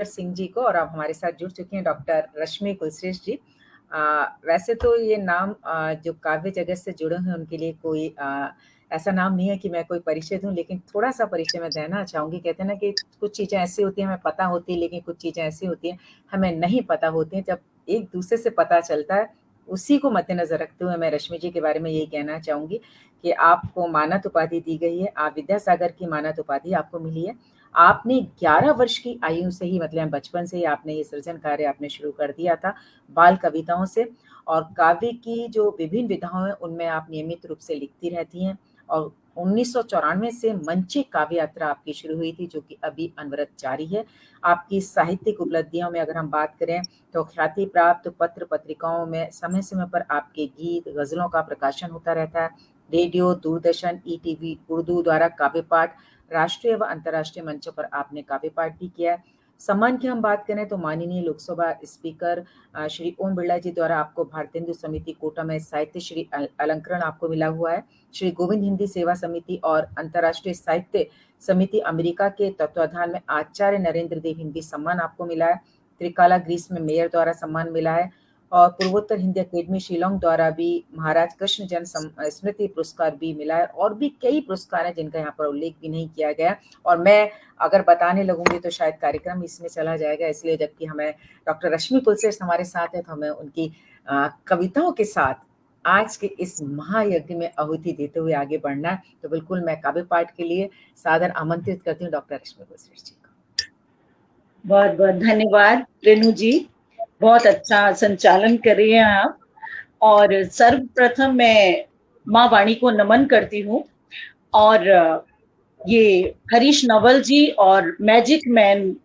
सिंह जी को, और अब हमारे साथ जुड़ चुके हैं डॉक्टर रश्मि कुलश्रेष्ठ जी। वैसे तो ये नाम जो काव्य जगत से जुड़े हैं उनके लिए कोई ऐसा नाम नहीं है कि मैं कोई परिचय दूं, लेकिन थोड़ा सा परिचय मैं देना चाहूंगी। कहते हैं ना कि कुछ चीजें ऐसी होती हैं हमें पता होती है, लेकिन कुछ चीजें ऐसी होती हैं हमें नहीं पता होती हैं। जब एक दूसरे से पता चलता है, उसी को मद्देनजर रखते हुए मैं रश्मि जी के बारे में यही कहना चाहूंगी कि आपको मानद उपाधि दी गई है। आप विद्यासागर की मानद उपाधि आपको मिली है। आपने 11 वर्ष की आयु से ही, मतलब बचपन से ही आपने ये सृजन कार्य आपने शुरू कर दिया था बाल कविताओं से, और काव्य की जो विभिन्न विधाओं हैं उनमें आप नियमित रूप से लिखती रहती हैं। और 1994 से मंचिक काव्य यात्रा आपकी शुरू हुई थी, जो कि अभी अनवरत जारी है। आपकी साहित्यिक उपलब्धियों में अगर हम बात करें तो ख्याति प्राप्त पत्र पत्रिकाओं में समय समय पर आपके गीत गजलों का प्रकाशन होता रहता है। रेडियो, दूरदर्शन, ईटीवी उर्दू द्वारा काव्य पाठ, राष्ट्रीय व अंतर्राष्ट्रीय मंचों पर आपने काव्य पाठ भी किया है। सम्मान की हम बात करें तो माननीय लोकसभा स्पीकर श्री ओम बिरला जी द्वारा आपको भारतेंदु समिति कोटा में साहित्य श्री अलंकरण आपको मिला हुआ है। श्री गोविंद हिंदी सेवा समिति और अंतर्राष्ट्रीय साहित्य समिति अमेरिका के तत्वाधान में आचार्य नरेंद्र देव हिंदी सम्मान आपको मिला है। त्रिकाला ग्रीस में मेयर द्वारा सम्मान मिला है, और पूर्वोत्तर हिंदी अकेडमी शिलोंग द्वारा भी महाराज कृष्णजन स्मृति पुरस्कार भी मिला है। और भी कई पुरस्कार हैं जिनका यहाँ पर उल्लेख भी नहीं किया गया, और मैं अगर बताने लगूंगी तो शायद कार्यक्रम इसमें चला जाएगा। इसलिए जबकि हमें डॉक्टर रश्मि कुलश्रेष्ठ हमारे साथ है, तो हमें उनकी कविताओं के साथ आज के इस महायज्ञ में आहुति देते हुए आगे बढ़ना है। तो बिल्कुल मैं काव्य पाठ के लिए सादर आमंत्रित करती हूँ डॉक्टर रश्मि कुलश्रेष्ठ जी को। बहुत बहुत धन्यवाद रेणु जी, बहुत अच्छा संचालन कर रही हैं आप। और सर्वप्रथम मैं माँ वाणी को नमन करती हूँ, और ये हरीश नवल जी और मैजिक मैन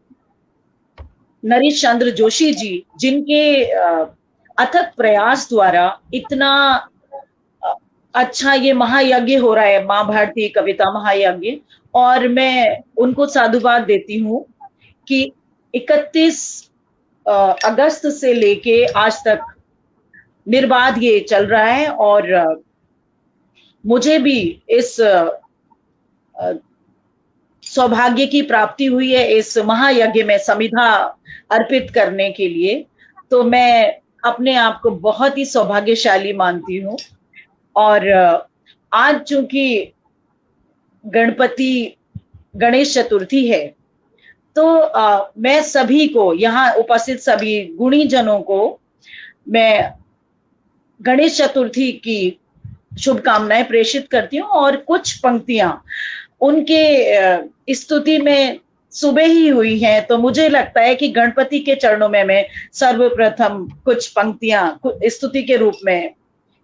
नरेश चंद्र जोशी जी, जिनके अथक प्रयास द्वारा इतना अच्छा ये महायज्ञ हो रहा है, माँ भारती कविता महायज्ञ, और मैं उनको साधुवाद देती हूँ कि 31 अगस्त से लेके आज तक निर्बाध ये चल रहा है। और मुझे भी इस सौभाग्य की प्राप्ति हुई है इस महायज्ञ में समिधा अर्पित करने के लिए, तो मैं अपने आप को बहुत ही सौभाग्यशाली मानती हूँ। और आज चूंकि गणेश चतुर्थी है, तो मैं सभी को, यहाँ उपस्थित सभी गुणी जनों को मैं गणेश चतुर्थी की शुभकामनाएं प्रेषित करती हूँ। और कुछ पंक्तियां उनके स्तुति में सुबह ही हुई हैं, तो मुझे लगता है कि गणपति के चरणों में मैं सर्वप्रथम कुछ पंक्तियां स्तुति के रूप में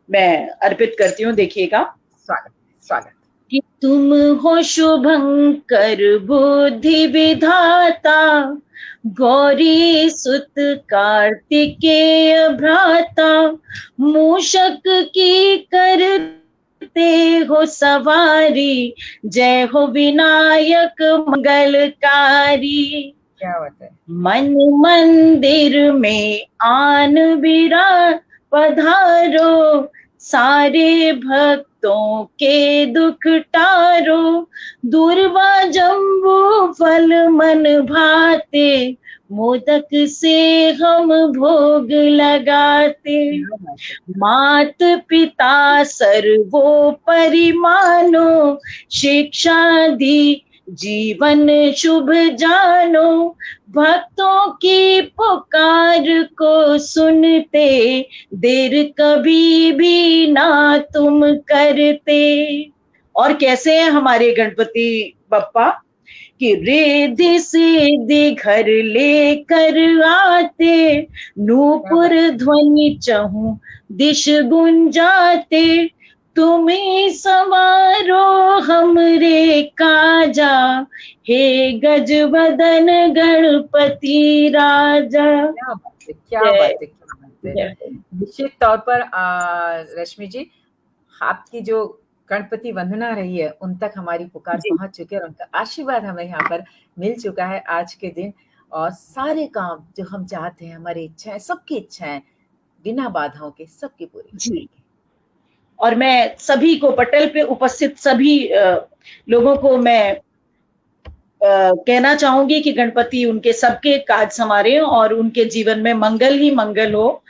मैं अर्पित करती हूँ। देखिएगा। स्वागत स्वागत। कि तुम हो शुभंकर बुद्धि विधाता, गौरी सुत कार्तिकेय भ्राता, मूषक की करते हो सवारी, जय हो विनायक मंगलकारी। क्या बात है। मन मंदिर में आन बिराज पधारो, सारे भक्तों के दुख टारो, दूर्वा जम्बू फल मन भाते, मोदक से हम भोग लगाते। मात पिता सर्वोपरि मानो, शिक्षा दी जीवन शुभ जानो, भक्तों की पुकार को सुनते, देर कभी भी ना तुम करते। और कैसे हैं हमारे गणपति बप्पा कि रिद्धि सिद्धि घर लेकर आते, नूपुर ध्वनि चहु दिश गुंजाते, तुम्हें सवारो हमरे काजा, हे गजवदन गणपति राजा। क्या बात है, क्या बात है, क्या बात है। निश्चित तौर पर रश्मि जी, आपकी जो गणपति वंदना रही है उन तक हमारी पुकार पहुंच चुकी है, और उनका आशीर्वाद हमें यहाँ पर मिल चुका है आज के दिन। और सारे काम जो हम चाहते हैं, हमारी इच्छाएं, सबकी इच्छाएं बिना बाधाओं के सबकी पूरी जी। और मैं सभी को, पटल पे उपस्थित सभी लोगों को मैं कहना चाहूंगी कि गणपति उनके सबके काज संवारे और उनके जीवन में मंगल ही मंगल हो।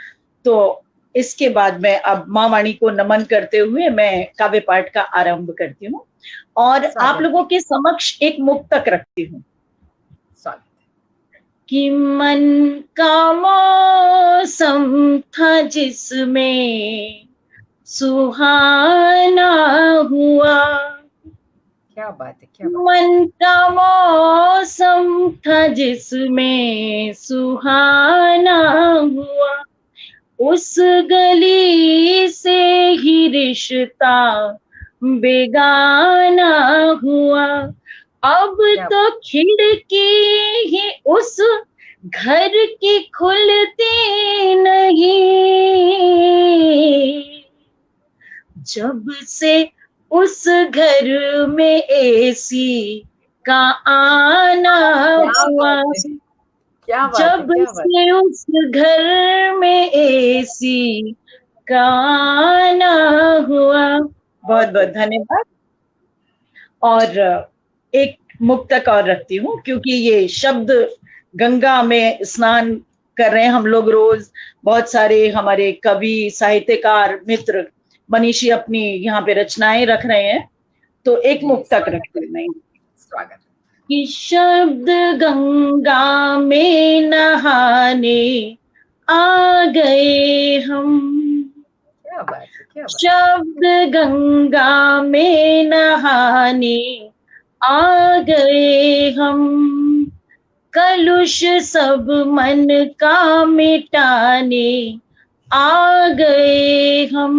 तो इसके बाद मैं अब माँ वाणी को नमन करते हुए मैं काव्य पाठ का आरंभ करती हूँ और आप स्वागत लोगों के समक्ष एक मुक्तक रखती हूँ स्वागत। कि मन का मौसम था जिसमें सुहाना हुआ, क्या बात है, क्या बात मन का मौसम था जिसमें सुहाना हुआ, उस गली से ही रिश्ता बेगाना हुआ, अब क्या तो खिड़की ही उस घर की खुलती नहीं, जब से उस घर में एसी का आना क्या हुआ, बात है, क्या बात है, जब क्या बात से उस घर में एसी का आना हुआ। बहुत बहुत धन्यवाद। और एक मुक्तक और रखती हूँ क्योंकि ये शब्द गंगा में स्नान कर रहे हैं हम लोग रोज। बहुत सारे हमारे कवि साहित्यकार मित्र मनीषी अपनी यहाँ पे रचनाएं रख रहे हैं, तो एक जी, मुक्तक स्वागत रखती है, हूँ मैं स्वागत कि शब्द गंगा में नहाने आ गए हम, है। क्या बात है, क्या बात शब्द गंगा में नहाने आ गए हम, कलुष सब मन का मिटाने आ गए हम,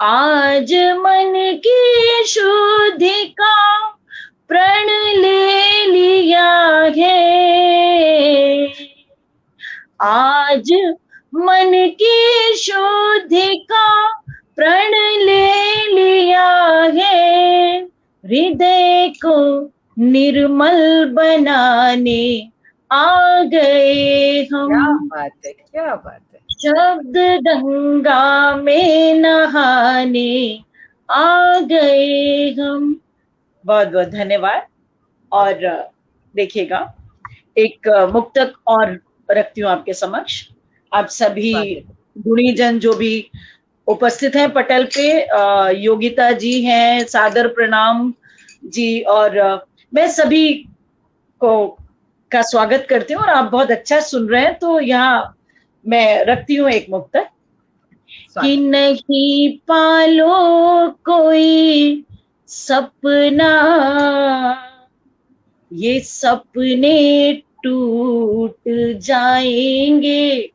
आज मन की शुद्धि का प्रण ले लिया है, आज मन की शुद्धि का प्रण ले लिया है, हृदय को निर्मल बनाने आ गए हम, क्या बात है, क्या बात है। शब्द गंगा में नहाने आ गए हम। बहुत बहुत धन्यवाद। और देखिएगा एक मुक्तक और रखती हूँ आपके समक्ष। आप सभी स्वागत गुणीजन जो भी उपस्थित हैं पटल पे, योगिता जी हैं, सादर प्रणाम जी, और मैं सभी को का स्वागत करती हूँ और आप बहुत अच्छा सुन रहे हैं। तो यहाँ मैं रखती हूँ एक मुक्तक कि स्वागत नहीं पालो कोई सपना, ये सपने टूट जाएंगे,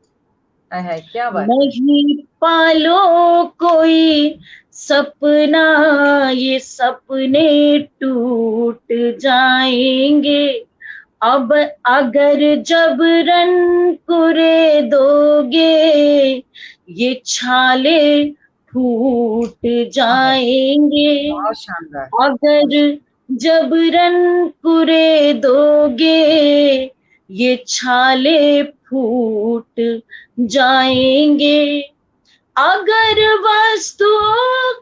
है, क्या बात है। नहीं पालो कोई सपना, ये सपने टूट जाएंगे, अब अगर जबरन कुरे दोगे ये छाले फूट है, जाएंगे, बहुत शानदार, बहुत अगर जबरन कुरे दोगे ये छाले फूट जाएंगे, अगर वस्तु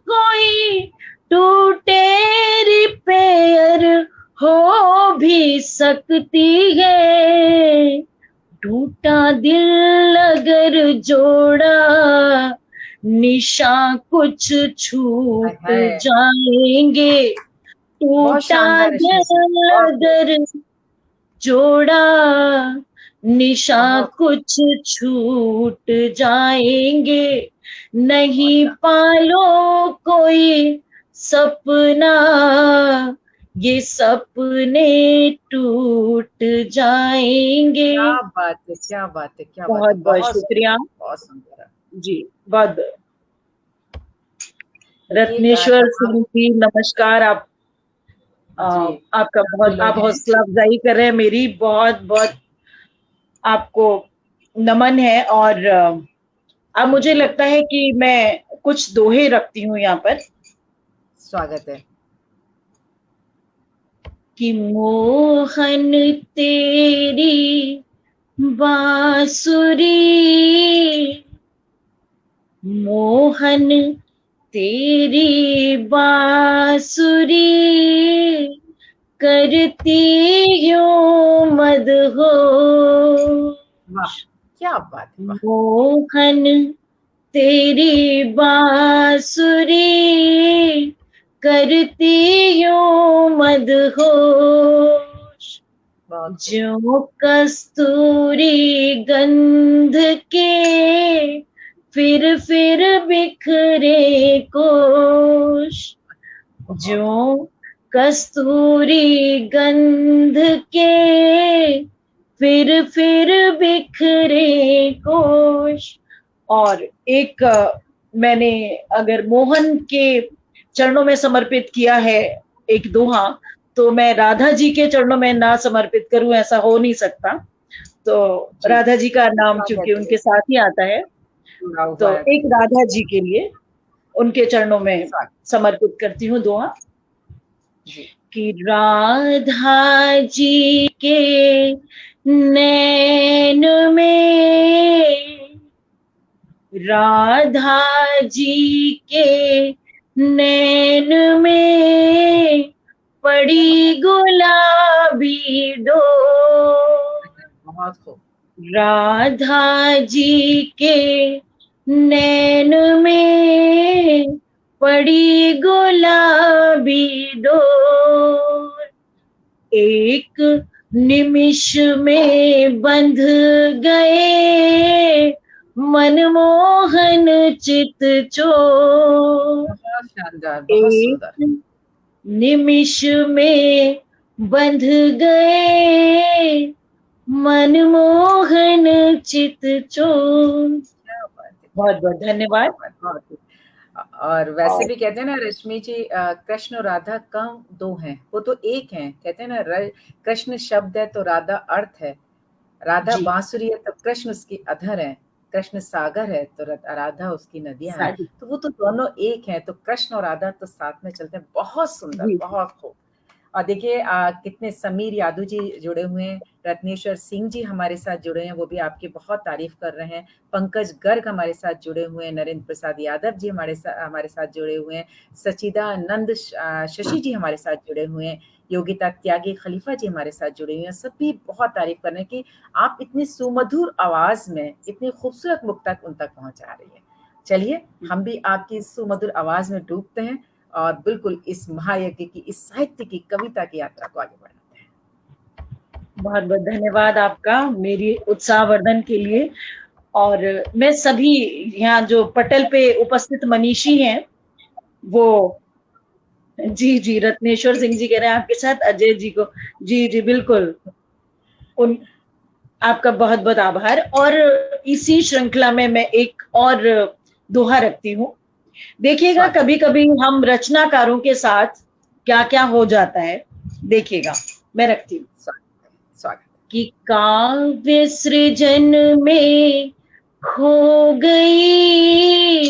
कोई टूटे रिपेयर हो भी सकती है, टूटा दिल अगर जोड़ा निशा कुछ छूट है। जाएंगे, बहुत टूटा शानदार रश्मि जी, दिल बहुत खूब, अगर जोड़ा निशा बहुत खूब, कुछ छूट जाएंगे, बहुत नहीं शानदार। पालो कोई सपना, ये सपने टूट जाएंगे। क्या बात है, क्या बात है, क्या बात है, बहुत बहुत बहुत शुक्रिया सुंदर, बहुत सुंदर। जी। बहुत देखिए रत्नेश्वर तमाम सिंह जी नमस्कार। आप जी, आपका सभी बहुत, लोग आप हैं। हौसला अफजाई कर रहे हैं मेरी, बहुत बहुत आपको नमन है। और अब मुझे जी, लगता है कि मैं कुछ दोहे रखती हूँ यहाँ पर स्वागत है। कि मोहन तेरी बांसुरी, मोहन तेरी बांसुरी करती यूं मदहोश, वाह! क्या बात है! वाह! मोहन तेरी बांसुरी करती यूं मदहोश, बहुत खूब। जो कस्तूरी गंध के फिर बिखरे कोश, बहुत खूब। जो कस्तूरी गंध के फिर बिखरे कोश। और एक मैंने अगर मोहन के चरणों में समर्पित किया है एक दोहा, तो मैं राधा जी के चरणों में ना समर्पित करूं ऐसा हो नहीं सकता। तो जी, राधा जी का नाम चूंकि स्वागत है, उनके साथ ही आता है, जुड़ा तो हुआ है। एक राधा जी के लिए उनके चरणों में स्वागत समर्पित करती हूँ दोहा जी, कि राधा जी के नैन में, राधा जी के नैन में क्या बात पड़ी गुलाबी डोर, है! बहुत खूब। राधा जी के नैन में पड़ी गुलाबी डोर, एक निमिष में बंध गए मनमोहन चित चोर, बहुत शानदार, बहुत सुंदर। एक निमिष में बंध गए मनमोहन चित चोर। क्या बात है! क्या बहुत बहुत बात है! क्या धन्यवाद। बात, बहुत खूब। और वैसे और भी कहते हैं ना रश्मि जी, कृष्ण और राधा कम 2 हैं, वो तो एक हैं। कहते हैं ना, र कृष्ण शब्द है तो राधा अर्थ है। राधा जी, बांसुरी है तो कृष्ण उसकी अधर है। कृष्ण सागर है तो राधा उसकी नदियाँ हैं। सारी तो वो तो दोनों एक हैं, तो कृष्ण और राधा तो साथ में चलते हैं। बहुत सुंदर, जी बहुत खूब। और देखिए कितने समीर यादव जी जुड़े हुए हैं, रत्नेश्वर सिंह जी हमारे साथ जुड़े हैं, वो भी आपकी बहुत तारीफ कर रहे हैं। पंकज गर्ग हमारे साथ जुड़े हुए हैं, नरेंद्र प्रसाद यादव जी हमारे साथ जुड़े हुए हैं, सचिदानंद शशि जी हमारे साथ जुड़े हुए हैं, योगिता त्यागी खलीफा जी हमारे साथ जुड़े हुए हैं। सभी बहुत तारीफ कर रहे हैं कि आप इतनी सुमधुर आवाज में इतनी खूबसूरत मुख तक उन तक पहुंचा रही है। चलिए, हम भी आपकी सुमधुर आवाज में डूबते हैं और बिल्कुल इस महायज्ञ की, इस साहित्य की, कविता की यात्रा को आगे बढ़ाते हैं। बहुत बहुत धन्यवाद आपका मेरी उत्साहवर्धन के लिए। और मैं सभी यहाँ जो पटल पे उपस्थित मनीषी हैं, वो जी जी रत्नेश्वर सिंह जी कह रहे हैं आपके साथ अजय जी को, जी जी बिल्कुल, उन आपका बहुत बहुत आभार। और इसी श्रृंखला में मैं एक और दोहा रखती हूँ। देखिएगा स्वागत कभी कभी हम रचनाकारों के साथ क्या क्या हो जाता है, देखिएगा मैं रखती हूँ स्वागत स्वागत। कि काव्य सृजन में खो गई,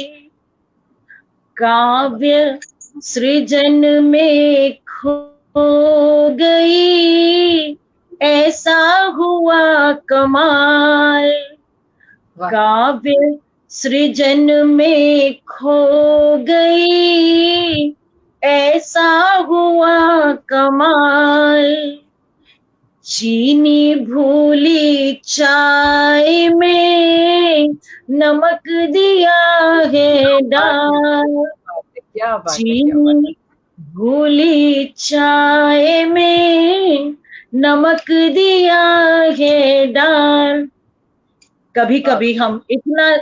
क्या बात! काव्य सृजन में खो गई, ऐसा हुआ कमाल, वाह! काव्य सृजन में खो गई, ऐसा हुआ कमाल, चीनी भूली चाय में नमक दिया है बात है, डाल, क्या बात है! क्या बात है! चीनी भूली चाय में नमक दिया है डाल। कभी वाह! कभी हम इतना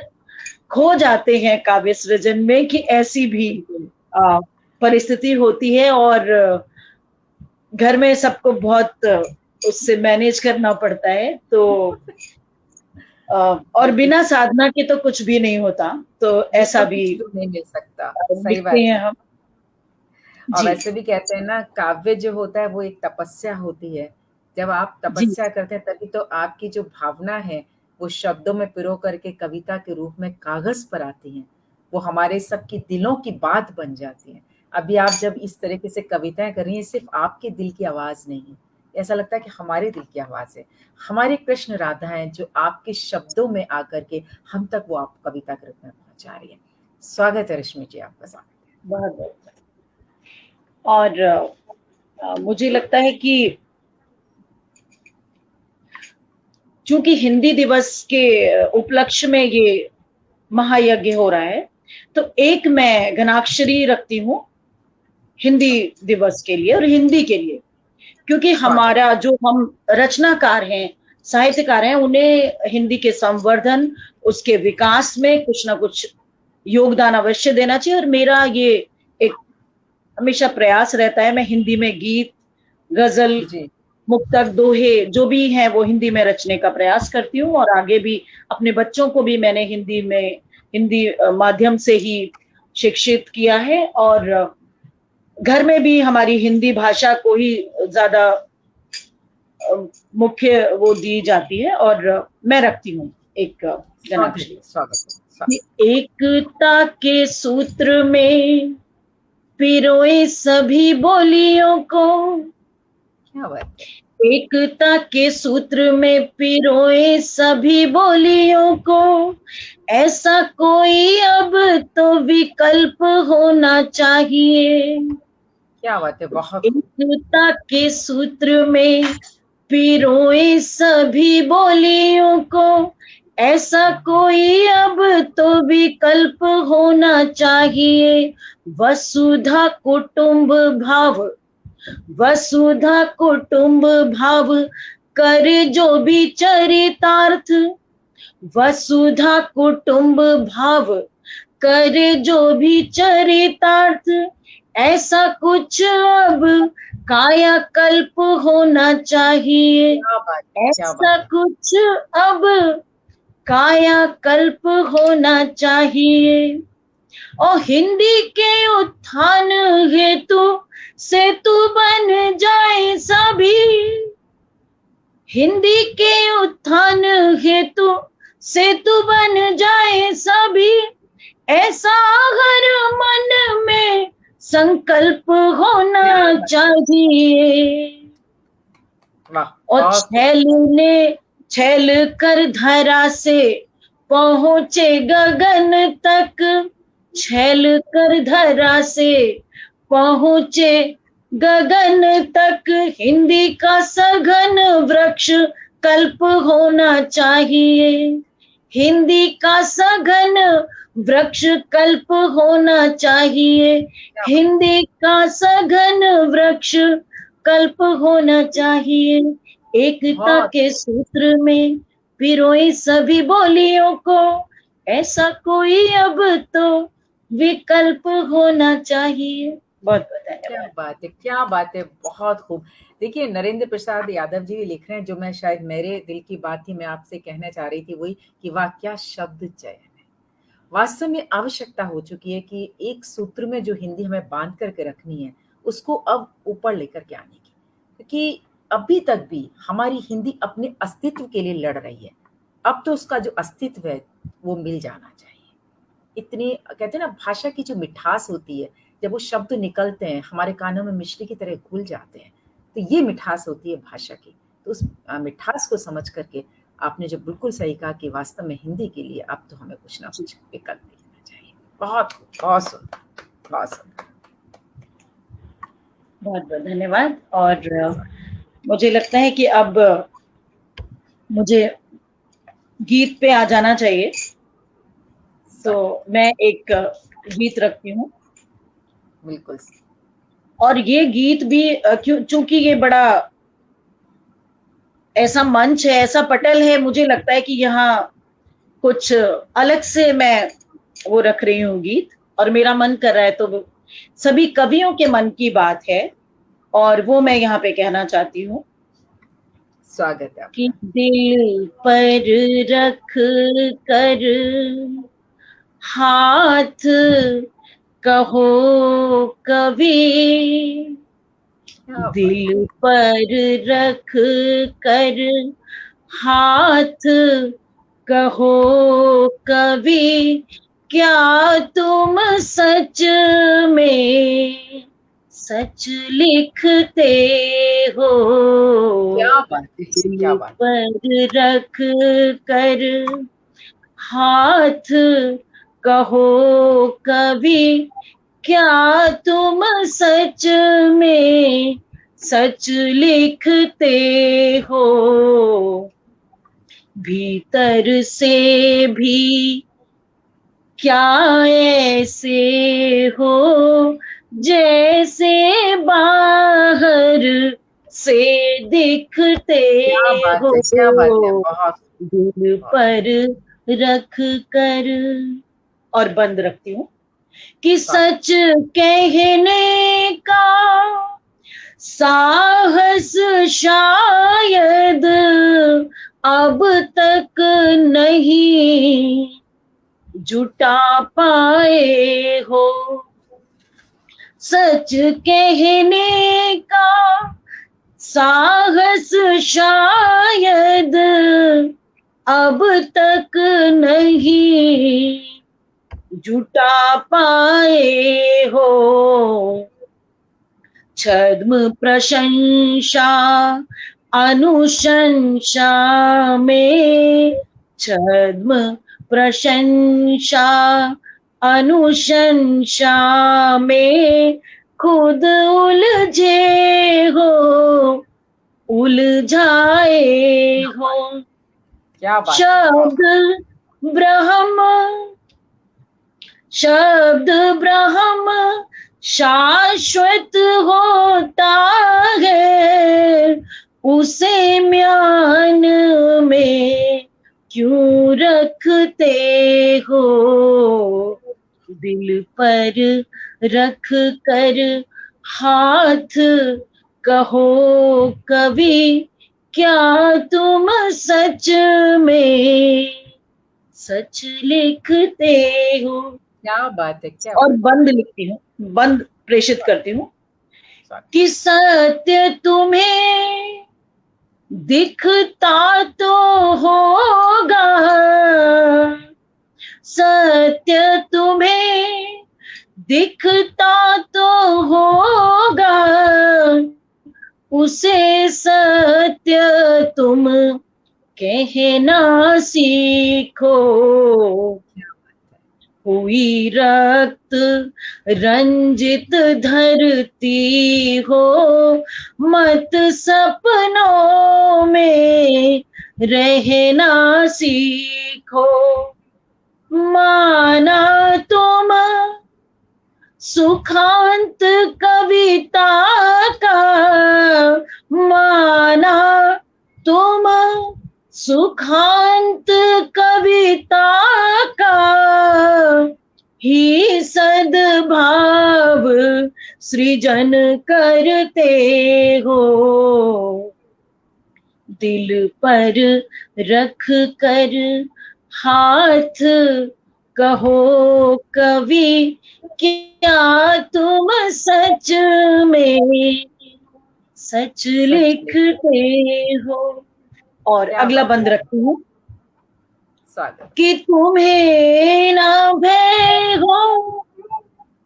खो जाते हैं काव्य सृजन में कि ऐसी भी बिल्कुल। परिस्थिति होती है, और घर में सबको बहुत उससे मैनेज करना पड़ता है। तो और बिल्कुल, बिना साधना के तो कुछ भी नहीं होता, तो ऐसा बिल्कुल भी कुछ भी नहीं मिल सकता। सही लिखते बात हैं है। हम। और जी वैसे भी कहते हैं ना, काव्य जो होता है वो एक तपस्या होती है। जब आप जी तपस्या करते हैं तभी तो आपकी जो भावना है वो शब्दों में पिरो करके कविता के रूप में कागज पर आती है। वो हमारे सबकी दिलों की बात बन जाती है। अभी आप जब इस तरीके से कविताएं कर रही हैं, सिर्फ आपके दिल की आवाज नहीं है, ऐसा लगता है कि हमारे दिल की आवाज है। हमारे कृष्ण राधा हैं जो आपके शब्दों में आकर के हम तक वो आप कविता के रूप में पहुंचा रही है। स्वागत है रश्मि जी, आपका स्वागत है। बहुत बहुत। और मुझे लगता है कि चूंकि हिंदी दिवस के उपलक्ष्य में ये महायज्ञ हो रहा है, तो एक मैं घनाक्षरी रखती हूँ हिंदी दिवस के लिए और हिंदी के लिए, क्योंकि स्वागत। हमारा जो हम रचनाकार हैं, साहित्यकार हैं, उन्हें हिंदी के संवर्धन, उसके विकास में कुछ ना कुछ योगदान अवश्य देना चाहिए। और मेरा ये एक हमेशा प्रयास रहता है, मैं हिंदी में गीत, गजल, जी। मुक्तक, दोहे जो भी हैं वो हिंदी में रचने का प्रयास करती हूँ, और आगे भी अपने बच्चों को भी मैंने हिंदी माध्यम से ही शिक्षित किया है, और घर में भी हमारी हिंदी भाषा को ही ज्यादा मुख्य वो दी जाती है, और मैं रखती हूँ एक स्वागत जनाक्षरी। स्वागत स्वागत। एकता के सूत्र में पिरोए सभी बोलियों को, क्या बात है। एकता के सूत्र में पिरोए सभी बोलियों को, ऐसा कोई अब तो विकल्प होना चाहिए। क्या बात है, बहुत खूब। एकता के सूत्र में पिरोए सभी बोलियों को, ऐसा कोई अब तो विकल्प होना चाहिए। वसुधा कुटुंब भाव, वसुधा कुटुंब भाव कर जो भी चरितार्थ, वसुधा कुटुंब भाव कर जो भी चरितार्थ, ऐसा कुछ अब कायाकल्प होना चाहिए। क्या बात है, क्या ऐसा बात है। कुछ अब कायाकल्प होना चाहिए। और हिंदी के उत्थान हेतु सेतु बन जाए सभी, हिंदी के उत्थान हेतु सेतु बन जाए सभी, ऐसा हर मन में संकल्प होना चाहिए। और छेल कर धरा से पहुंचे गगन तक, छेल कर धरा से पहुंचे गगन तक, हिंदी का सघन वृक्ष कल्प होना चाहिए। हिंदी का सघन वृक्ष कल्प होना चाहिए। हिंदी का सघन वृक्ष कल्प होना चाहिए। एकता के सूत्र में पिरोए सभी बोलियों को, ऐसा कोई अब तो विकल्प होना चाहिए। बहुत बहुत धन्यवाद। क्या बात है, क्या बात है, बहुत खूब। देखिए, नरेंद्र प्रसाद यादव जी लिख रहे हैं, जो मैं शायद मेरे दिल की बात ही मैं आपसे कहना चाह रही थी, वही कि वाह क्या शब्द चयन है। वास्तव में आवश्यकता हो चुकी है कि एक सूत्र में जो हिंदी हमें बांध करके रखनी है, उसको अब ऊपर लेकर के आने की, क्योंकि अभी तक भी हमारी हिंदी अपने अस्तित्व के लिए लड़ रही है। अब तो उसका जो अस्तित्व है वो मिल जाना चाहिए। इतनी कहते हैं ना, भाषा की जो मिठास होती है, जब वो शब्द निकलते हैं हमारे कानों में मिश्री की तरह घुल जाते हैं, तो ये मिठास होती है भाषा की। तो उस मिठास को समझ करके आपने जो बिल्कुल सही कहा कि वास्तव में हिंदी के लिए अब तो हमें कुछ ना कुछ विकल्प देना चाहिए। बहुत बहुत सुंदर, बहुत सुंदर। बहुत बहुत धन्यवाद। और मुझे लगता है कि अब मुझे गीत पे आ जाना चाहिए, तो मैं एक गीत रखती हूँ। बिल्कुल। और ये गीत भी चूंकि ये बड़ा ऐसा मंच है, ऐसा पटल है, मुझे लगता है कि यहाँ कुछ अलग से मैं वो रख रही हूँ गीत, और मेरा मन कर रहा है, तो सभी कवियों के मन की बात है, और वो मैं यहाँ पे कहना चाहती हूँ। स्वागत है कि आपका। दिल पर रख कर हाथ कहो कभी, दिल पर रख कर हाथ कहो कभी, क्या तुम सच में सच लिखते हो। क्या बात है, क्या दिल बात। पर रख कर हाथ कहो कभी, क्या तुम सच में सच लिखते हो, भीतर से भी क्या ऐसे हो जैसे बाहर से दिखते क्या बात हो, है, क्या बात है! बहुत, दिल बहुत। पर रख कर। और बंद रखती हूँ कि स्वागत। सच कहने का साहस शायद अब तक नहीं जुटा पाए हो, सच कहने का साहस शायद अब तक नहीं जुटा पाए हो, छद्म प्रशंसा अनुशंसा में, छद्म प्रशंसा अनुशंसा में खुद उलझे हो, उलझाए हो, क्या बात है! बहुत। शब्द ब्रह्म, शब्द ब्रह्म शाश्वत होता है, उसे म्यान में क्यों रखते हो, दिल पर रख कर हाथ, कहो कभी क्या तुम सच में सच लिखते हो। क्या बात है, क्या और बात बंद लिखती हूँ, बंद प्रेषित करती हूँ है! कि सत्य तुम्हें दिखता तो होगा, सत्य तुम्हें दिखता तो होगा, उसे सत्य तुम कहना सीखो, हुई रक्त रंजित धरती हो, मत सपनों में रहना सीखो, माना तुम सुखांत कविता का, माना तुम सुखांत कविता का ही सद्भाव सृजन करते हो, दिल पर रख कर हाथ, कहो कवि क्या तुम सच में सच सच में। लिखते हो। और क्या अगला बात बंद है! रखती हूँ स्वागत। कि तुम्हें ना भय हो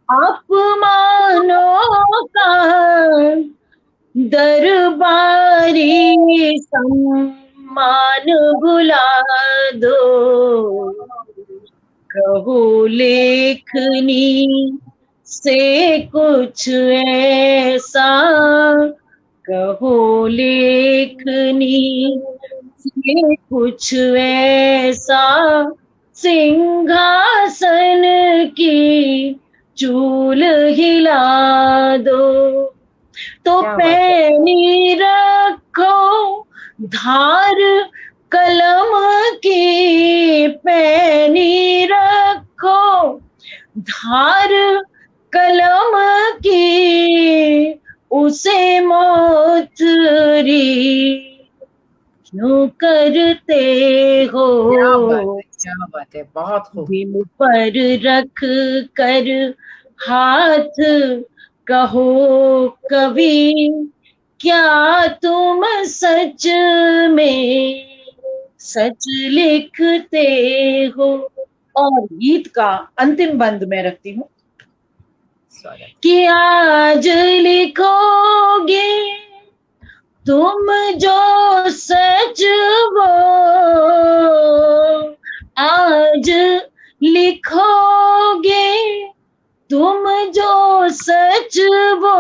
अपमानों का, दरबारी सम्मान भुला दो, कहो लेखनी से कुछ ऐसा, कहो लेखनी से कुछ ऐसा, सिंहासन की चूल हिला दो, तो क्या बात है! पैनी रखो धार कलम की, पैनी रखो धार कलम की, उसे मोथरी क्यों करते हो, क्या बात है! क्या बात है! बहुत खूब। दिल पर रख कर हाथ, कहो कवि क्या तुम सच में सच लिखते हो। और गीत का अंतिम बंद में रखती हूँ स्वागत। कि आज लिखोगे तुम जो सच वो, आज लिखोगे तुम जो सच वो,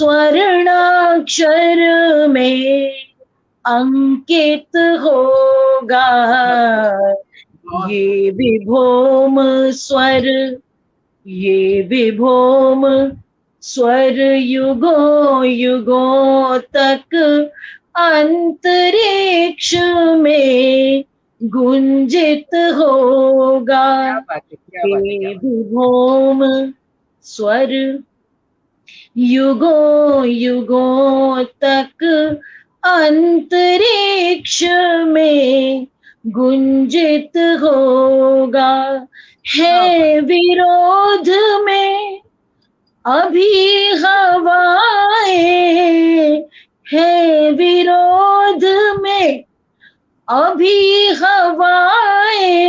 स्वर्णाक्षर में अंकित होगा। ये विभोम स्वर, ये विभोम स्वर युगों युगों तक अंतरिक्ष में गुंजित होगा। ये विभोम स्वर युगों युगों तक अंतरिक्ष में गुंजित होगा। है विरोध में अभी हवाएं, है विरोध में अभी हवाएं,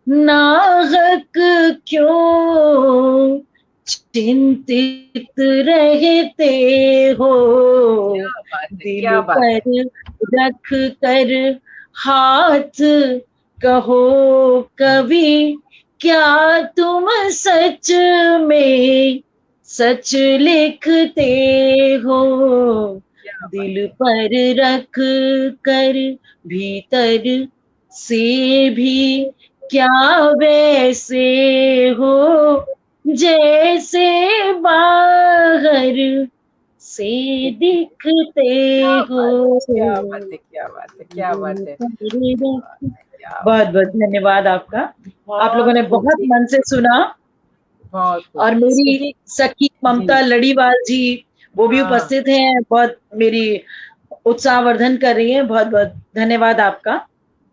नाहक क्यों चिंतित रहते हो। दिल पर रख कर हाथ कहो कवि, क्या तुम सच में सच लिखते हो। दिल पर रख कर भीतर से भी क्या वैसे हो, जैसे बाहर से दिखते हो। क्या बात है, क्या बात है, क्या बात है। बहुत बहुत धन्यवाद आपका। आप लोगों ने बहुत मन से सुना। और मेरी सखी ममता लड़ीवाल जी वो भी उपस्थित हैं, बहुत मेरी उत्साहवर्धन कर रही हैं। बहुत बहुत धन्यवाद आपका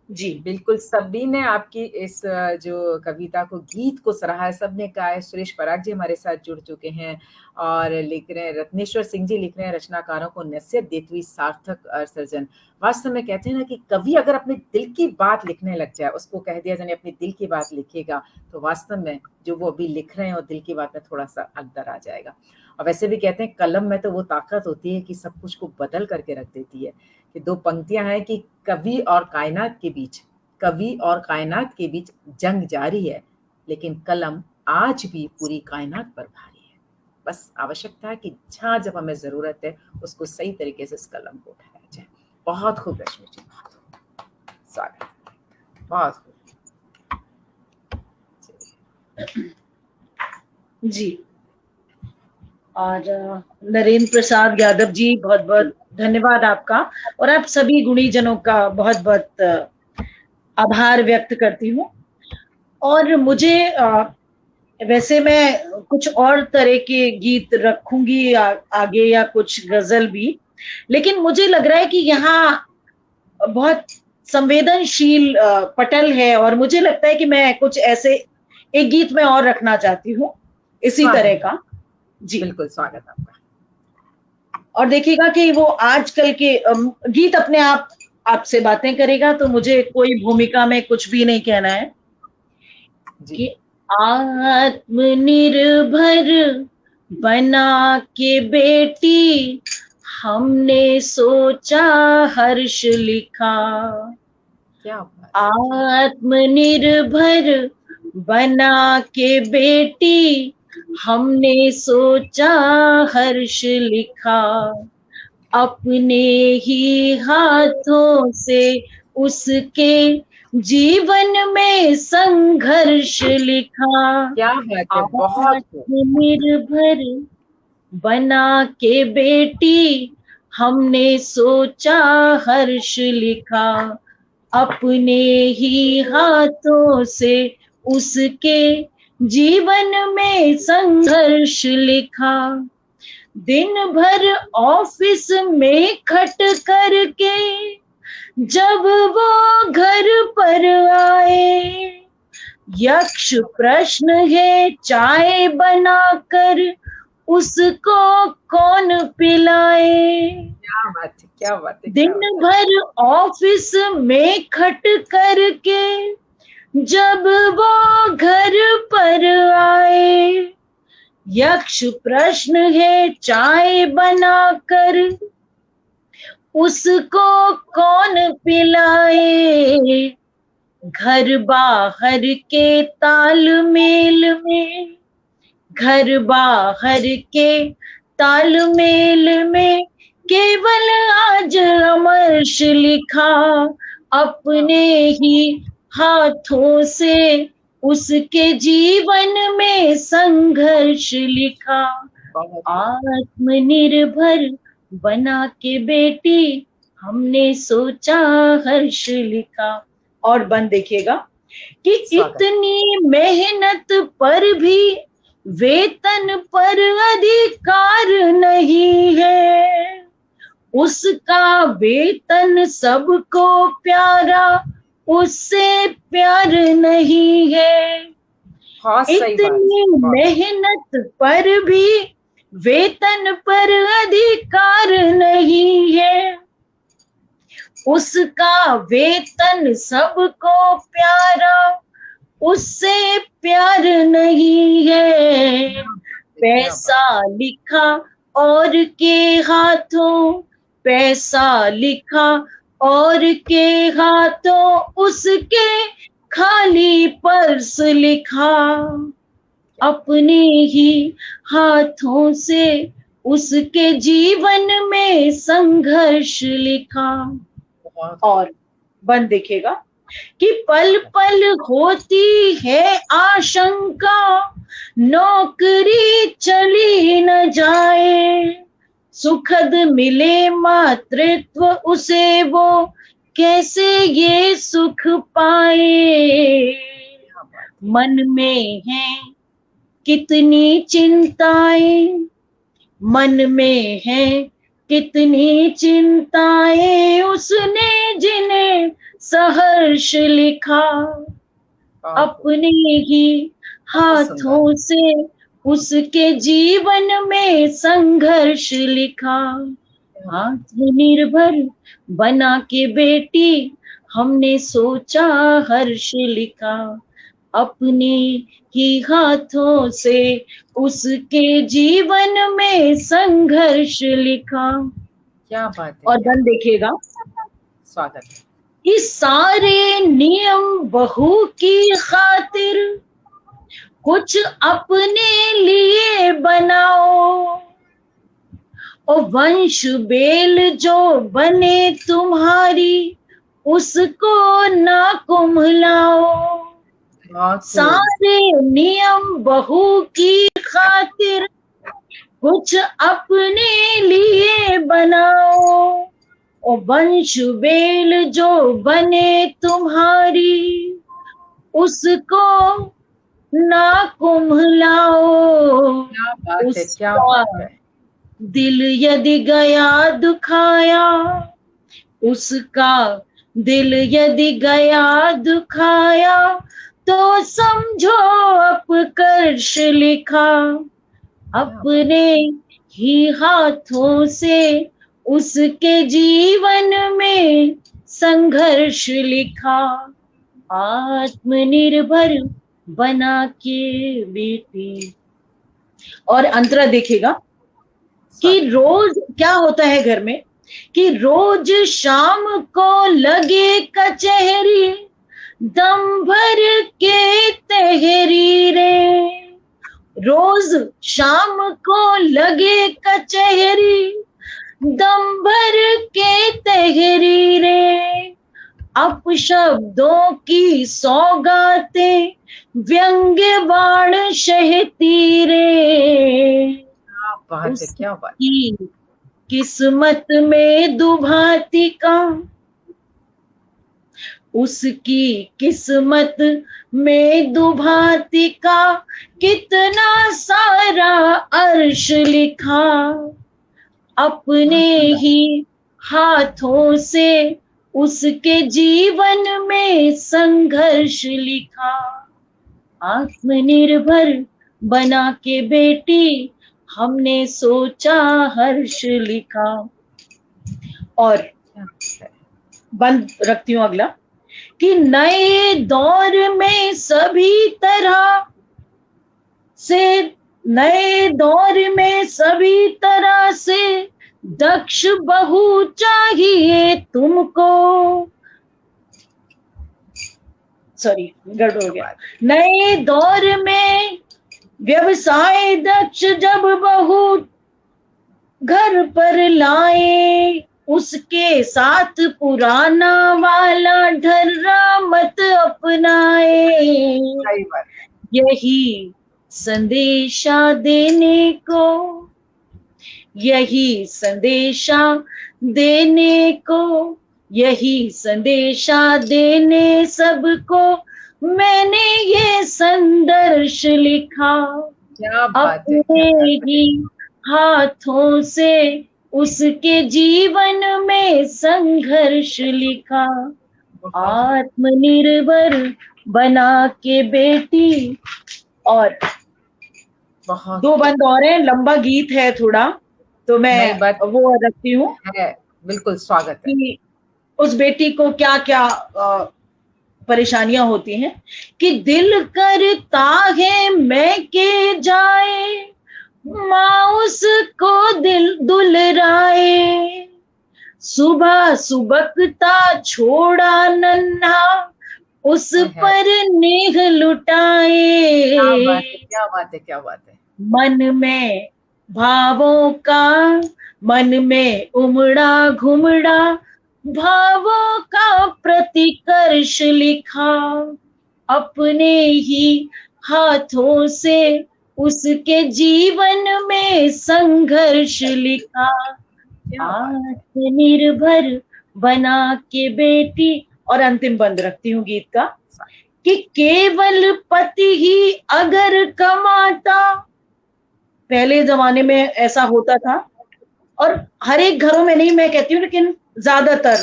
जी। बिल्कुल, सभी ने आपकी इस जो कविता को, गीत को सराहा है, सबने कहा है। सुरेश पराग जी हमारे साथ जुड़ चुके हैं और लिख रहे हैं, रत्नेश्वर सिंह जी लिख रहे हैं, रचनाकारों को नसीहत देती हुई सार्थक सर्जन। वास्तव में कहते हैं ना कि कवि अगर अपने दिल की बात लिखने लग जाए, उसको कह दिया जाए अपनी दिल की बात लिखेगा, तो वास्तव में जो वो अभी लिख रहे हैं और दिल की बात में थोड़ा सा अंतर आ जाएगा। और वैसे भी कहते हैं कलम में तो वो ताकत होती है कि सब कुछ को बदल करके रख देती है। कि दो पंक्तियां हैं कि कवि और कायनात के बीच, कवि और कायनात के बीच जंग जारी है, लेकिन कलम आज भी पूरी कायनात पर भारी है। बस आवश्यकता है कि जहां जब हमें जरूरत है उसको सही तरीके से इस कलम को उठाया जाए। बहुत खूब रश्मि जी, स्वागत, बहुत खूब जी। और नरेंद्र प्रसाद यादव जी, बहुत बहुत धन्यवाद आपका। और आप सभी गुणीजनों का बहुत बहुत आभार व्यक्त करती हूँ। और मुझे वैसे मैं कुछ और तरह के गीत रखूंगी आगे, या कुछ गजल भी, लेकिन मुझे लग रहा है कि यहाँ बहुत संवेदनशील पटल है, और मुझे लगता है कि मैं कुछ ऐसे एक गीत में और रखना चाहती हूँ इसी तरह का। जी बिल्कुल, स्वागत आपका। और देखिएगा कि वो आजकल के गीत अपने आप आपसे बातें करेगा, तो मुझे कोई भूमिका में कुछ भी नहीं कहना है कि आत्मनिर्भर बना के बेटी हमने सोचा हर्ष लिखा। आत्मनिर्भर बना के बेटी हमने सोचा हर्ष लिखा। अपने ही हाथों से उसके जीवन में संघर्ष लिखा। क्या बात है, बहुत आत्मनिर्भर बना के बेटी हमने सोचा हर्ष लिखा। अपने ही हाथों से उसके जीवन में संघर्ष लिखा। दिन भर ऑफिस में खट करके जब वो घर पर आए, यक्ष प्रश्न है चाय बनाकर उसको कौन पिलाए। क्या बात है, क्या बात है। दिन भर ऑफिस में खट करके जब वो घर पर आए, यक्ष प्रश्न है चाय बनाकर उसको कौन पिलाए। घर बाहर के तालमेल में, घर बाहर के तालमेल में केवल आज अमर्ष लिखा, अपने ही हाथों से उसके जीवन में संघर्ष लिखा। आत्मनिर्भर बना के बेटी हमने सोचा हर्ष लिखा। और बंद देखिएगा कि इतनी मेहनत पर भी वेतन पर अधिकार नहीं है, उसका वेतन सबको प्यारा, उससे प्यार नहीं है। इतनी मेहनत पर भी वेतन पर अधिकार नहीं है, उसका वेतन सबको प्यारा, उससे प्यार नहीं है। पैसा लिखा और के हाथों, पैसा लिखा और के हाथों उसके खाली पर्स लिखा, अपने ही हाथों से उसके जीवन में संघर्ष लिखा। और बंद देखिएगा कि पल पल होती है आशंका, नौकरी चली न जाए, सुखद मिले मातृत्व उसे वो कैसे ये सुख पाए। मन में है कितनी चिंताएं, मन में है कितनी चिंताएं, उसने जिन्हें सहर्ष लिखा, अपने ही हाथों से उसके जीवन में संघर्ष लिखा। आत्मनिर्भर बना के बेटी हमने सोचा हर्ष लिखा, अपने ही हाथों से उसके जीवन में संघर्ष लिखा। क्या बात है। और बंद देखिएगा, स्वागत। इस सारे नियम बहू की खातिर कुछ अपने लिए बनाओ, और वंश बेल जो बने तुम्हारी उसको ना कुम्हलाओ। सारे नियम बहू की खातिर कुछ अपने लिए बनाओ, और वंश बेल जो बने तुम्हारी उसको ना कुम्हलाओ। उसका दिल यदि गया दुखाया, उसका दिल यदि गया दुखाया, तो समझो अपकर्ष लिखा, अपने ही हाथों से उसके जीवन में संघर्ष लिखा। आत्मनिर्भर बना के बेटी। और अंतरा देखिएगा कि रोज क्या होता है घर में, कि रोज शाम को लगे कचहरी, दम भर के तहरी रे। रोज शाम को लगे कचहरी, दम भर के तहरी रे। अपशब्दों की सौगातें व्यंग्य बाण शहती रे। क्या बात। किस्मत में दुभाती का, उसकी किस्मत में दुभाती का कितना सारा अर्श लिखा, अपने ही हाथों से उसके जीवन में संघर्ष लिखा। आत्मनिर्भर बना के बेटी हमने सोचा हर्ष लिखा। और बंद रखती हूं अगला, कि नए दौर में सभी तरह से, नए दौर में सभी तरह से दक्ष बहू चाहिए तुमको। सॉरी गड़बड़ हो गया। नए दौर में व्यवसाय दक्ष जब बहू घर पर लाए, उसके साथ पुराना वाला ढर्रा मत अपनाए। सही बात। यही संदेशा देने को, यही संदेशा देने को, यही संदेशा देने सबको मैंने ये संदेश लिखा। क्या बात है, क्या अपने बात है। ही हाथों से उसके जीवन में संघर्ष लिखा। बहुत आत्मनिर्भर बना के बेटी। और बहुत दो बंद और हैं, लंबा गीत है थोड़ा, तो नई मैं बात वो रखती हूँ है, बिल्कुल स्वागत है। कि उस बेटी को क्या क्या परेशानियां होती हैं। कि दिल करता है मैं के जाए, माँ उसको दिल दुलराए। सुबह सुबकता छोड़ा नन्हा, उस हाय हाय, पर नेह लुटाए। क्या बात है, क्या बात है, क्या बात है। मन में भावों का, मन में उमड़ा घुमड़ा भावों का प्रतिकर्ष लिखा। अपने ही हाथों से उसके जीवन में संघर्ष लिखा। क्या बात है। आत्मनिर्भर बना के बेटी। और अंतिम बंद रखती हूँ गीत का कि केवल पति ही अगर कमाता, पहले जमाने में ऐसा होता था, और हर एक घरों में नहीं मैं कहती हूँ, लेकिन ज्यादातर,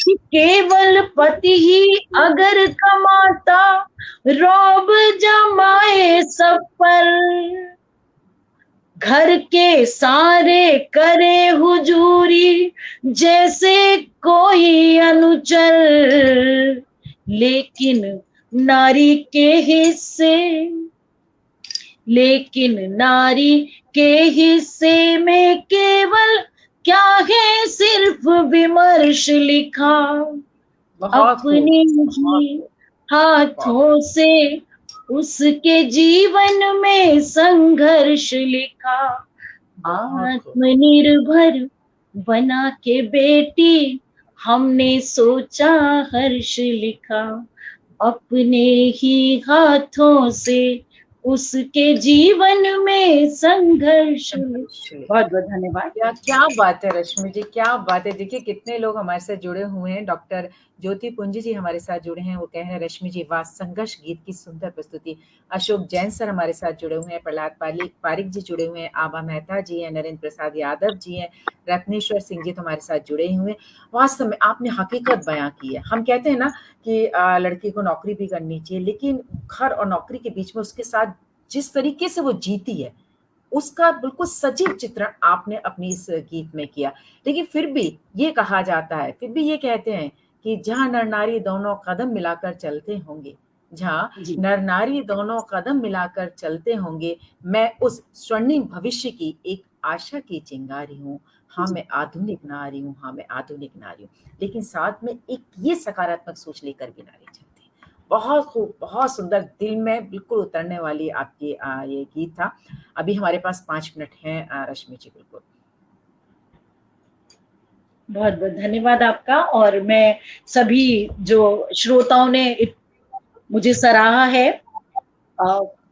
कि केवल पति ही अगर कमाता, रौब जमाए सब पर। घर के सारे करे हुजूरी जैसे कोई अनुचर, लेकिन नारी के हिस्से, लेकिन नारी के हिस्से में केवल क्या है, सिर्फ विमर्श लिखा। बहुत खूब, अपने बहुत ही खूब, बहुत हाथों से उसके जीवन में संघर्ष लिखा। बहुत खूब। आत्मनिर्भर बना के बेटी हमने सोचा हर्ष लिखा। अपने ही हाथों से उसके जीवन में संघर्ष लिखा। बहुत बहुत धन्यवाद। क्या क्या बात है रश्मि जी, क्या बात है। देखिए कितने लोग हमारे साथ जुड़े हुए हैं। डॉक्टर ज्योति पुंज जी हमारे साथ जुड़े हैं, वो कह रहे हैं रश्मि जी वाह, संघर्ष गीत की सुंदर प्रस्तुति। अशोक जैन सर हमारे साथ जुड़े हुए हैं, प्रहलाद पारिक जी जुड़े हुए हैं, आभा मेहता जी हैं, नरेंद्र प्रसाद यादव जी हैं, रत्नेश्वर सिंह जी तो हमारे साथ जुड़े हुए हैं। वास्तव में आपने हकीकत बयां की है। हम कहते हैं ना कि लड़की को नौकरी भी करनी चाहिए, लेकिन घर और नौकरी के बीच में उसके साथ जिस तरीके से वो जीती है, उसका बिल्कुल सजीव चित्रण आपने अपनी इस गीत में किया। लेकिन फिर भी ये कहा जाता है, फिर भी ये कहते हैं कि जहाँ नर नारी दोनों कदम मिलाकर चलते होंगे, जहाँ जी नर नारी दोनों कदम मिलाकर चलते होंगे, मैं उस स्वर्णिम भविष्य की एक आशा की चिंगारी हूँ। हाँ जी मैं आधुनिक नारी हूँ, हाँ मैं आधुनिक नारी हूँ, लेकिन साथ में एक ये सकारात्मक सोच लेकर भी नारी चलती है। बहुत खूब, बहुत सुंदर, दिल में बिल्कुल उतरने वाली आपकी ये गीत था। अभी हमारे पास 5 मिनट हैं रश्मि जी, बिल्कुल। बहुत बहुत धन्यवाद आपका। और मैं सभी जो श्रोताओं ने मुझे सराहा है,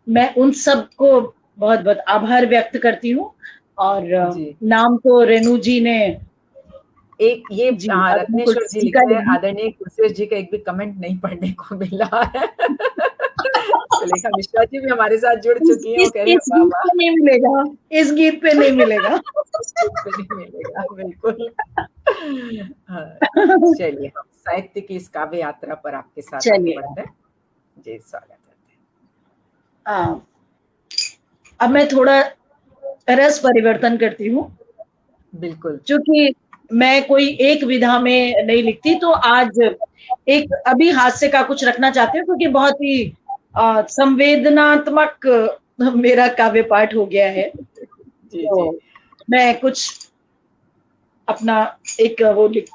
मैं उन सबको बहुत बहुत आभार व्यक्त करती हूँ। और जी। नाम तो रेणु जी ने, एक ये जी रत्नेश्वर जी जी लिख का रहे हैं, आदरणीय कुशेश जी का एक भी कमेंट नहीं पढ़ने को मिला है। सुलेखा मिश्रा जी भी हमारे साथ जुड़ चुकी हैं, वो कह रही हैं इस वाह गीत वाह। पे नहीं मिलेगा, इस गीत पे नहीं मिलेगा। इस गीत पे नहीं मिलेगा, बिल्कुल। हाँ, चलिए हम साहित्य की इस काव्य यात्रा पर आपके साथ आगे चलिए, बढ़ते हैं। जी, स्वागत है। अब मैं थोड़ा रस परिवर्तन करती हूँ, बिल्कुल। क्योंकि मैं कोई एक विधा में नहीं लिखती, तो आज एक अभी हास्य का कुछ रखना चाहती हूँ, क्योंकि बहुत ही संवेदनात्मक मेरा काव्य पाठ हो गया है। जी, तो जी। मैं कुछ अपना एक वो लिख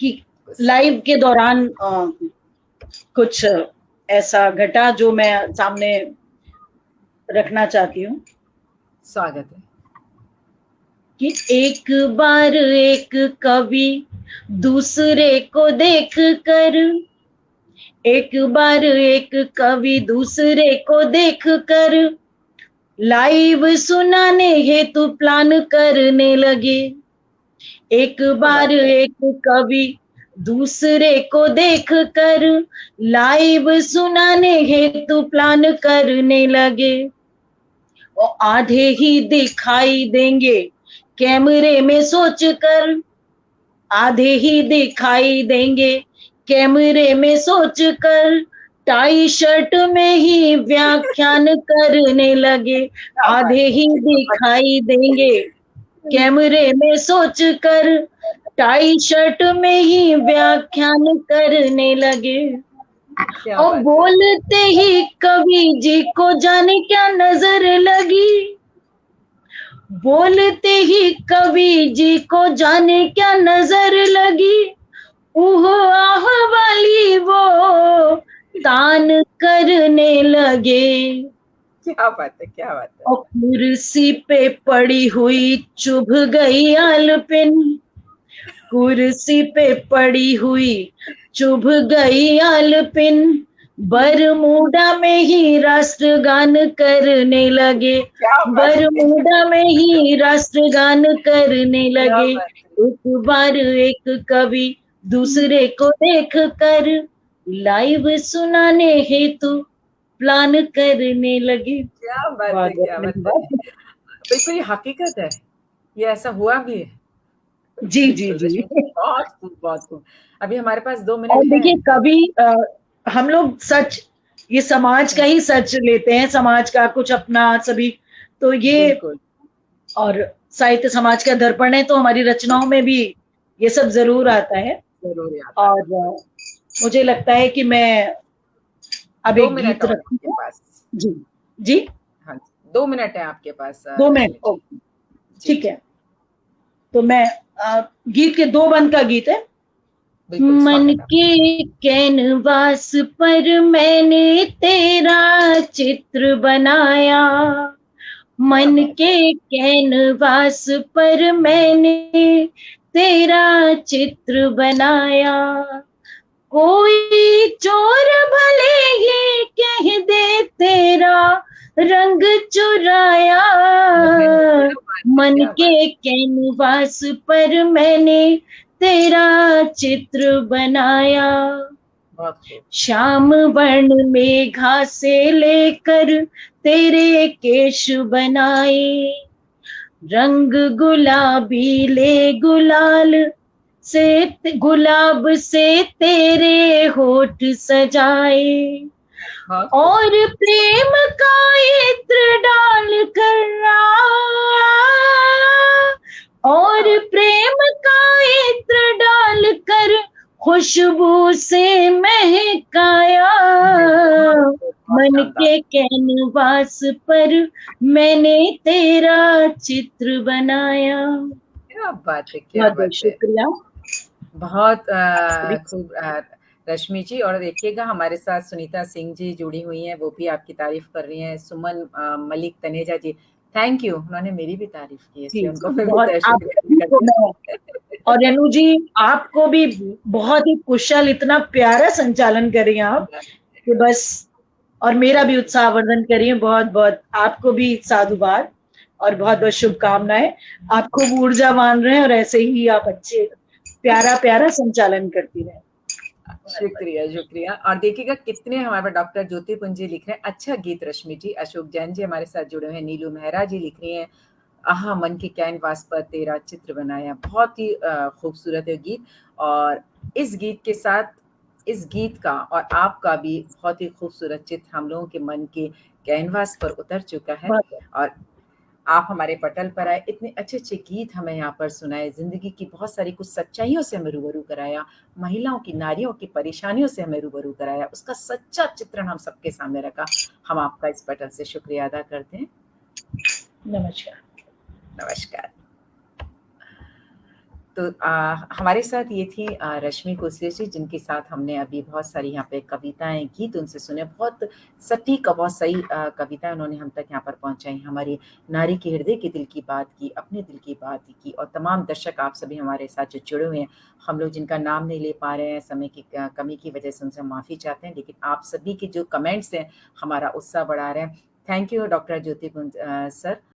कि लाइव के दौरान कुछ ऐसा घटा जो मैं सामने रखना चाहती हूँ। स्वागत है। कि एक बार एक कवि दूसरे को देख कर, एक बार एक कवि दूसरे को देख कर लाइव सुनाने हेतु प्लान करने लगे। एक बार एक कवि दूसरे को देख कर लाइव सुनाने हेतु प्लान करने लगे। और आधे ही दिखाई देंगे कैमरे में सोच कर, आधे ही दिखाई देंगे कैमरे में सोच कर, टाई शर्ट में ही व्याख्यान करने लगे। आधे ही दिखाई देंगे कैमरे में सोच कर, टाई शर्ट में ही व्याख्यान करने लगे। और बोलते ही कवि जी को जाने क्या नजर लगी, बोलते ही कवि जी को जाने क्या नजर लगी। ऊह आह वाली वो तान करने लगे। क्या बात है, क्या बात है। और कुर्सी पे पड़ी हुई चुभ गई आलपिन, कुर्सी पे पड़ी हुई चुभ गई आलपिन, बरमूडा में ही राष्ट्रगान करने लगे। बरमूडा में ही राष्ट्रगान करने लगे। एक बार एक कवि दूसरे को देख कर लाइव सुनाने हेतु प्लान करने लगे। क्या बात है, क्या बात है। बिल्कुल ये हकीकत है, ये ऐसा हुआ भी है। जी जी जी। बहुत खूब, बहुत खूब। अभी हमारे पास 2 और मिनट है। देखिए कभी हम लोग सच, ये समाज का ही सच लेते हैं, समाज का कुछ अपना सभी, तो ये बिल्कुल और साहित्य समाज का दर्पण है, तो हमारी रचनाओं में भी ये सब जरूर आता है। जरूर आता और है। मुझे लगता है कि मैं अब 2 एक मिनट गीत और आपके रखूंगा। पास। जी जी। हाँ, 2 मिनट है आपके पास 2 रश्मि मिनट, जी। ओके जी ठीक जी, है। तो मैं गीत के 2 बंद का गीत है। बिल्कुल मन स्वागत है। के कैनवास पर मैंने तेरा चित्र बनाया, क्या मन बात है। के कैनवास पर मैंने तेरा चित्र बनाया। कोई चोर भले ही कह दे तेरा रंग चुराया, क्या बात है, मन क्या बात के कैनवास पर मैंने तेरा चित्र बनाया। बहुत खूब। श्याम वर्ण में घासे लेकर तेरे केश बनाए, रंग गुलाबी ले गुलाल से, गुलाब से तेरे होठ सजाए। बहुत खूब। और प्रेम का इत्र डाल कर और प्रेम का इत्र डाल कर खुशबू से महकाया, बहुत मन शानदार। के कैनवास पर मैंने तेरा चित्र बनाया। क्या बात है, क्या बहुत बहुत बात है। शुक्रिया। बहुत खूब रश्मि जी। और देखिएगा हमारे साथ सुनीता सिंह जी जुड़ी हुई हैं, वो भी आपकी तारीफ कर रही हैं। सुमन मलिक तनेजा जी, थैंक यू, उन्होंने मेरी भी तारीफ की है, जी इसलिए उनको जी, मैं भी बहुत तहे आप शुक्रिया सभी अदा को मैं, करती और रेणु जी आपको भी बहुत ही कुशल, इतना प्यारा संचालन करिए आप कि बस, और मेरा भी उत्साहवर्धन करिए। बहुत बहुत आपको भी साधुवाद और बहुत बहुत शुभकामनाएं। आप खूब ऊर्जावान रहे और ऐसे ही आप अच्छे प्यारा प्यारा संचालन करती रहे। शुक्रिया, शुक्रिया। और देखिएगा कितने हमारे पास डॉक्टर ज्योति पुंजी लिख रहे हैं, अच्छा गीत रश्मि जी। अशोक जैन जी हमारे साथ जुड़े हुए हैं। नीलू मेहरा जी लिख रही हैं, आहा मन के कैनवास पर तेरा चित्र बनाया। बहुत ही खूबसूरत है गीत। और इस गीत के साथ इस गीत का और आपका भी बहुत ही खूबसूरत चित्र हम लोगों के मन के कैनवास पर उतर चुका है। बहुत और आप हमारे पटल पर आए, इतने अच्छे अच्छे गीत हमें यहाँ पर सुनाए, जिंदगी की बहुत सारी कुछ सच्चाइयों से हमें रूबरू कराया, महिलाओं की, नारियों की परेशानियों से हमें रूबरू कराया, उसका सच्चा चित्रण हम सबके सामने रखा। हम आपका इस पटल से शुक्रिया अदा करते हैं। नमस्कार। नमस्कार। तो हमारे साथ ये थी रश्मि कुलश्रेष्ठ जी, जिनके साथ हमने अभी बहुत सारी यहाँ पे कविताएँ, गीत उनसे सुने। बहुत सटीक और बहुत सही कविताएँ उन्होंने हम तक यहाँ पर पहुँचाई। हमारी नारी के हृदय के दिल की बात की, अपने दिल की बात की, और तमाम दर्शक आप सभी हमारे साथ जो जुड़े हुए हैं, हम लोग जिनका नाम नहीं ले पा रहे हैं, समय की कमी की वजह से उनसे माफ़ी चाहते हैं, लेकिन आप सभी के जो कमेंट्स हैं, हमारा उत्साह बढ़ा रहे हैं। Thank you doctor Jyoti sir.